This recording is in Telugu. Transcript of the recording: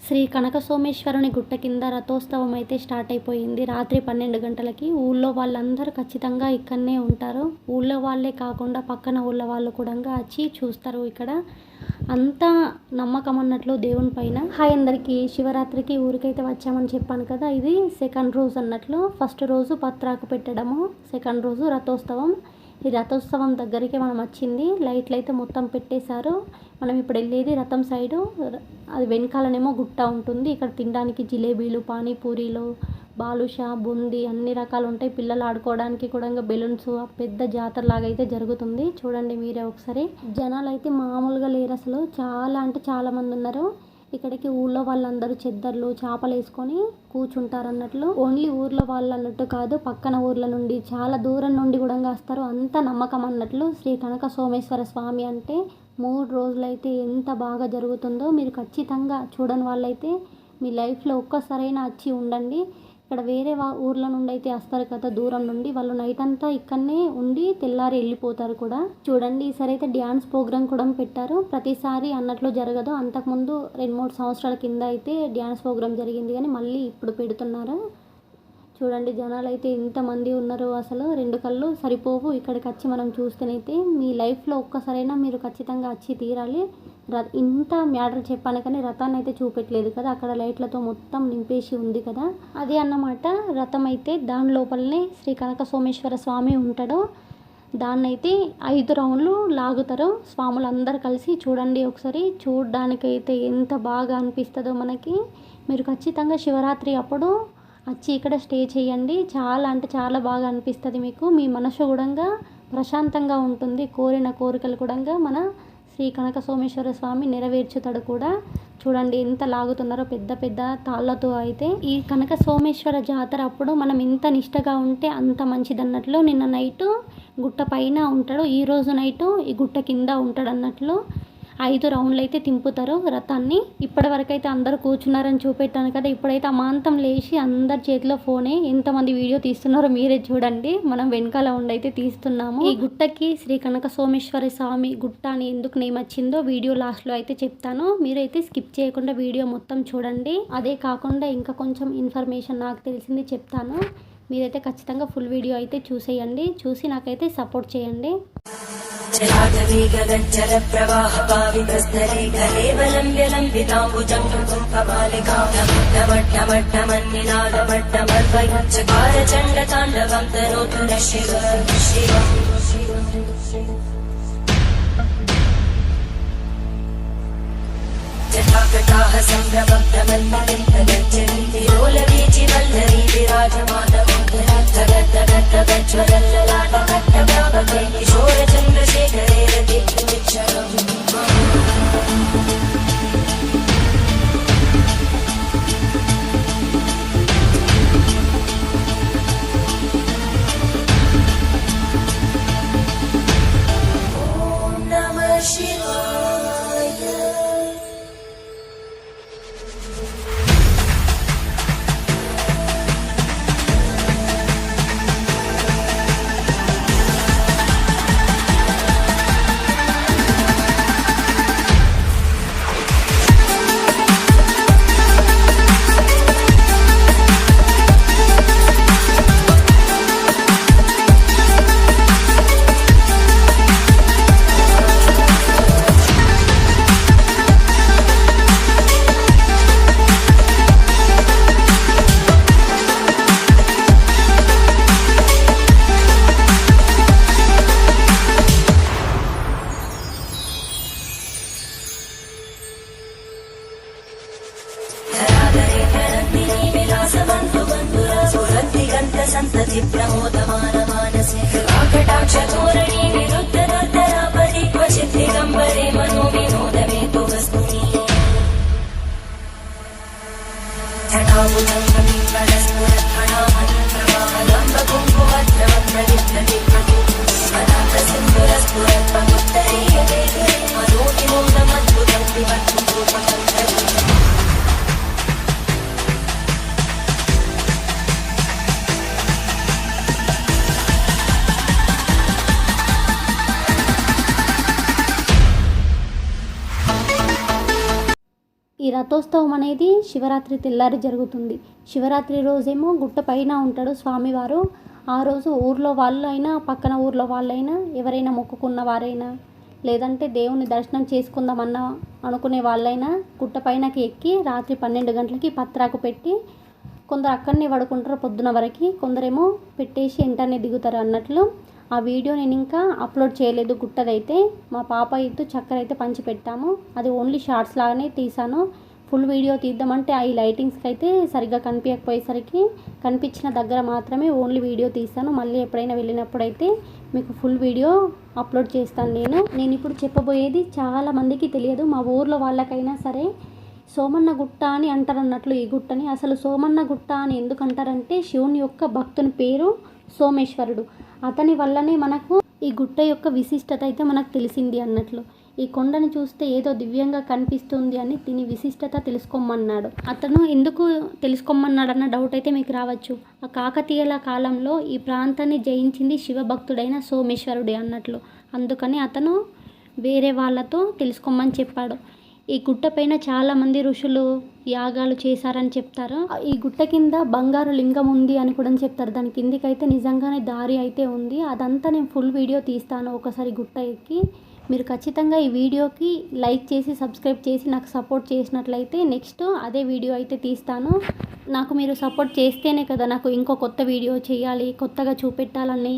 శ్రీ కనక సోమేశ్వరుని గుట్ట కింద రథోత్సవం అయితే స్టార్ట్ అయిపోయింది. రాత్రి 12 గంటలకి ఊళ్ళో వాళ్ళందరూ ఖచ్చితంగా ఇక్కడనే ఉంటారు. ఊళ్ళో వాళ్ళే కాకుండా పక్కన ఊళ్ళో వాళ్ళు కూడా వచ్చి చూస్తారు. ఇక్కడ అంతా నమ్మకం అన్నట్లు దేవుని పైన. హాయ్ అందరికీ, శివరాత్రికి ఊరికైతే వచ్చామని చెప్పాను కదా, ఇది సెకండ్ రోజు అన్నట్లు. ఫస్ట్ రోజు పత్రాకు పెట్టడము, సెకండ్ రోజు రథోత్సవం. ఈ రథోత్సవం దగ్గరికి మనం వచ్చింది. లైట్లు అయితే మొత్తం పెట్టేశారు. మనం ఇప్పుడు వెళ్ళేది రథం సైడు. అది వెనకాలనేమో గుట్ట ఉంటుంది. ఇక్కడ తినడానికి జిలేబీలు, పానీపూరీలు, బాలుషా, బూందీ అన్ని రకాలు ఉంటాయి. పిల్లలు ఆడుకోవడానికి కూడా బెలూన్స్, పెద్ద జాతర లాగా అయితే జరుగుతుంది. చూడండి మీరే ఒకసారి. జనాలు అయితే మామూలుగా లేరు అసలు. చాలా అంటే చాలా మంది ఉన్నారు. ఇక్కడికి ఊళ్ళో వాళ్ళందరూ చెద్దర్లు, చేపలు వేసుకొని కూర్చుంటారు అన్నట్లు. ఓన్లీ ఊర్లో వాళ్ళు అన్నట్టు కాదు, పక్కన ఊర్ల నుండి చాలా దూరం నుండి కూడా వస్తారు. అంత నమ్మకం అన్నట్లు. శ్రీ కనక సోమేశ్వర స్వామి అంటే 3 రోజులైతే ఎంత బాగా జరుగుతుందో మీరు ఖచ్చితంగా చూడని వాళ్ళైతే మీ లైఫ్లో ఒక్కసారైనా వచ్చి ఉండండి. ఇక్కడ వేరే ఊర్ల నుండి అయితే వస్తారు కదా, దూరం నుండి. వాళ్ళు నైట్ అంతా ఇక్కడనే ఉండి తెల్లారి వెళ్ళిపోతారు కూడా. చూడండి, ఈసారి అయితే డ్యాన్స్ ప్రోగ్రామ్ కూడా పెట్టారు. ప్రతిసారి అన్నట్లు జరగదు. అంతకుముందు 2-3 సంవత్సరాల కింద అయితే డ్యాన్స్ ప్రోగ్రామ్ జరిగింది, కానీ మళ్ళీ ఇప్పుడు పెడుతున్నారు. చూడండి జనాలు అయితే ఎంతమంది ఉన్నారు. అసలు 2 కళ్ళు సరిపోవు ఇక్కడికి వచ్చి మనం చూస్తేనైతే. మీ లైఫ్లో ఒక్కసారైనా మీరు ఖచ్చితంగా వచ్చి తీరాలి. ఇంత మ్యాటర్ చెప్పాను కానీ రథాన్ని అయితే చూపెట్టలేదు కదా, అక్కడ లైట్లతో మొత్తం నింపేసి ఉంది కదా, అదే అన్నమాట రథం. అయితే దాని లోపలనే శ్రీ కనక సోమేశ్వర స్వామి ఉంటాడు. దాన్నైతే 5 రౌండ్లు లాగుతారు స్వాములు అందరు కలిసి. చూడండి ఒకసారి, చూడడానికైతే ఎంత బాగా అనిపిస్తుందో మనకి. మీరు ఖచ్చితంగా శివరాత్రి అప్పుడు వచ్చి ఇక్కడ స్టే చేయండి. చాలా అంటే చాలా బాగా అనిపిస్తుంది మీకు. మీ మనసు కూడా ప్రశాంతంగా ఉంటుంది. కోరిన కోరికలు కూడా మన శ్రీ కనక సోమేశ్వర స్వామి నెరవేర్చుతాడు కూడా. చూడండి ఎంత లాగుతున్నారో పెద్ద పెద్ద తాళ్ళతో. అయితే ఈ కనక సోమేశ్వర జాతర అప్పుడు మనం ఎంత నిష్టగా ఉంటే అంత మంచిదన్నట్లు. నిన్న నైటు గుట్ట పైన ఉంటాడు, ఈరోజు నైటు ఈ గుట్ట కింద ఉంటాడు అన్నట్లు. 5 రౌండ్లు అయితే తింపుతారు రథాన్ని. ఇప్పటి వరకు అయితే అందరూ కూర్చున్నారని చూపెట్టాను కదా, ఇప్పుడైతే అమాంతం లేచి అందరి చేతిలో ఫోనే. ఎంతమంది వీడియో తీస్తున్నారో మీరే చూడండి. మనం వెనకాల ఉండైతే తీస్తున్నాము. ఈ గుట్టకి శ్రీ కనక సోమేశ్వర స్వామి గుట్ట అని ఎందుకు నేమ్ వచ్చిందో వీడియో లాస్ట్లో అయితే చెప్తాను. మీరైతే స్కిప్ చేయకుండా వీడియో మొత్తం చూడండి. అదే కాకుండా ఇంకా కొంచెం ఇన్ఫర్మేషన్ నాకు తెలిసింది చెప్తాను. మీరైతే ఖచ్చితంగా ఫుల్ వీడియో అయితే చూసేయండి. చూసి నాకైతే సపోర్ట్ చేయండి. జలాగవేగగజ్జల ప్రవాహ పావితస్థలే కలేవలంబ్య లంబితాంబుజం కపాలికామట్టమట్టమన్నినాదమట్టమర్వయుచ్చకార చండ తాండవం తనోతు శివ శివ. జటాకటాహ సంభ్రమప్రమన్మలింతగజ్జలీతిరోలవీచి వల్లరీ విరాజమానమోదరత్తగత్తగత్తగజ్వలల్లలాటకట్టవ్యాపకే కిశోర చంద్రశేఖరే రతిర్మిచ్చరం. ఓం నమః శివాయ. సంతతి ప్రమోదమాన మానసే కటాక్ష ధోరణి విరుద్ధ దర్దరాపరి క్వచిత్ దిగంబరే మనో వినోదమే వస్తుని ఈ రథ రథోత్సవం అనేది శివరాత్రి తెల్లారి జరుగుతుంది. శివరాత్రి రోజేమో గుట్ట పైన ఉంటాడు స్వామివారు. ఆ రోజు ఊర్లో వాళ్ళైనా పక్కన ఊర్లో వాళ్ళైనా ఎవరైనా మొక్కుకున్న వారైనా లేదంటే దేవుని దర్శనం చేసుకుందామన్న అనుకునే వాళ్ళైనా గుట్ట పైనకి ఎక్కి రాత్రి 12 గంటలకి పత్రాకు పెట్టి కొందరు అక్కడనే పడుకుంటారు పొద్దున వరకు, కొందరేమో పెట్టేసి వెంటనే దిగుతారు అన్నట్లు. ఆ వీడియో నేను ఇంకా అప్లోడ్ చేయలేదు. గుట్టదైతే మా పాప ఇత్తు చక్కెర అయితే పంచి పెట్టాము. అది ఓన్లీ షార్ట్స్ లాగానే తీసాను. ఫుల్ వీడియో తీద్దామంటే ఈ లైటింగ్స్కి అయితే సరిగ్గా కనిపించకపోయేసరికి కనిపించిన దగ్గర మాత్రమే ఓన్లీ వీడియో తీసాను. మళ్ళీ ఎప్పుడైనా వెళ్ళినప్పుడు అయితే మీకు ఫుల్ వీడియో అప్లోడ్ చేస్తాను. నేను ఇప్పుడు చెప్పబోయేది చాలా మందికి తెలియదు. మా ఊర్లో వాళ్ళకైనా సరే సోమన్న గుట్ట అని అంటారు అన్నట్లు ఈ గుట్టని. అసలు సోమన్న గుట్ట అని ఎందుకు అంటారంటే శివుని యొక్క భక్తుని పేరు సోమేశ్వరుడు. అతని వల్లనే మనకు ఈ గుట్ట యొక్క విశిష్టత అయితే మనకు తెలిసింది అన్నట్లు. ఈ కొండని చూస్తే ఏదో దివ్యంగా కనిపిస్తుంది అని దీని విశిష్టత తెలుసుకోమన్నాడు. అతను ఎందుకు తెలుసుకోమన్నాడన్న డౌట్ అయితే మీకు రావచ్చు. ఆ కాకతీయుల కాలంలో ఈ ప్రాంతాన్ని జయించింది శివభక్తుడైన సోమేశ్వరుడే అన్నట్లు. అందుకని అతను వేరే వాళ్ళతో తెలుసుకోమని చెప్పాడు. ఈ గుట్ట పైన చాలామంది ఋషులు యాగాలు చేశారని చెప్తారు. ఈ గుట్ట కింద బంగారు లింగం ఉంది అని కూడా చెప్తారు. దాని కిందికి అయితే నిజంగానే దారి అయితే ఉంది. అదంతా నేను ఫుల్ వీడియో తీస్తాను ఒకసారి గుట్ట ఎక్కి. మీరు ఖచ్చితంగా ఈ వీడియోకి లైక్ చేసి సబ్స్క్రైబ్ చేసి నాకు సపోర్ట్ చేసినట్లయితే నెక్స్ట్ అదే వీడియో అయితే తీస్తాను. నాకు మీరు సపోర్ట్ చేస్తేనే కదా నాకు ఇంకో కొత్త వీడియో చేయాలి, కొత్తగా చూపెట్టాలని